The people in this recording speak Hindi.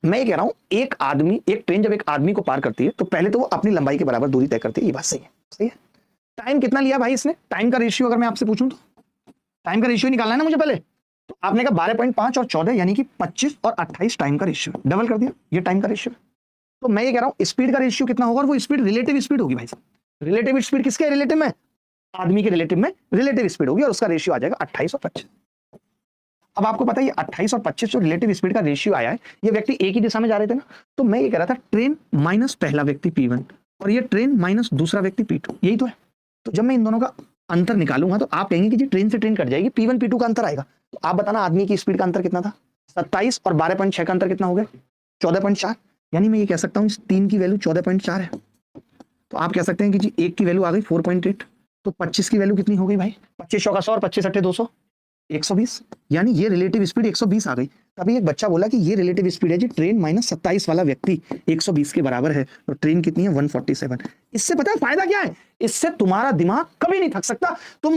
मैं ये कह रहा हूं एक ट्रेन जब एक आदमी को पार करती है तो पहले तो वो अपनी लंबाई के बराबर दूरी तय करती है। ये बात सही है। टाइम कितना लिया भाई इसने? टाइम का रेशियो अगर मैं आपसे पूछूं तो टाइम का रेशियो निकालना है ना मुझे पहले। तो आपने कहा 12.5 और 14 यानी कि 25 और 28 टाइम का रेशियो, डबल कर दिया, ये टाइम का रेशियो। तो मैं ये कह रहा हूं स्पीड का रेशियो कितना होगा, और वो स्पीड रिलेटिव स्पीड होगी भाई साहब। रिलेटिव स्पीड किसके रिलेटिव में? आदमी के रिलेटिव में रिलेटिव स्पीड होगी, और उसका रेशियो आ जाएगा 28 और 25। अब आपको पता है ये 28 और 25 जो रिलेटिव स्पीड का रेशियो आया है, ये व्यक्ति एक ही दिशा में जा रहे थे ना। तो मैं ये कह रहा था ट्रेन माइनस पहला व्यक्ति P1 और ये ट्रेन माइनस दूसरा व्यक्ति P2, यही तो है। तो जब मैं इन दोनों का अंतर निकालूंगा तो आप कहेंगे कि जी ट्रेन से ट्रेन कट जाएगी, P1 P2 का अंतर आएगा। तो आप बताना आदमी की स्पीड का अंतर कितना था? 27 और 12.6 का अंतर कितना हो गया? 14.4। यानी मैं ये कह सकता हूँ इस 3 की वैल्यू 14.4 है। तो आप कह सकते हैं कि जी 1 की वैल्यू आ गई 4.8। तो 25 की वैल्यू कितनी हो गई भाई? 25 चौका 100 और 25 अट्ठे 200, 120। यानी ये रिलेटिव स्पीड 120 आ गई। तभी एक बच्चा बोला कि ये रिलेटिव स्पीड है जी ट्रेन माइनस 27 वाला व्यक्ति 120 के बराबर है, तो ट्रेन कितनी है? 147। इससे पता है फायदा क्या है? इससे तुम्हारा दिमाग कभी नहीं थक सकता। तुम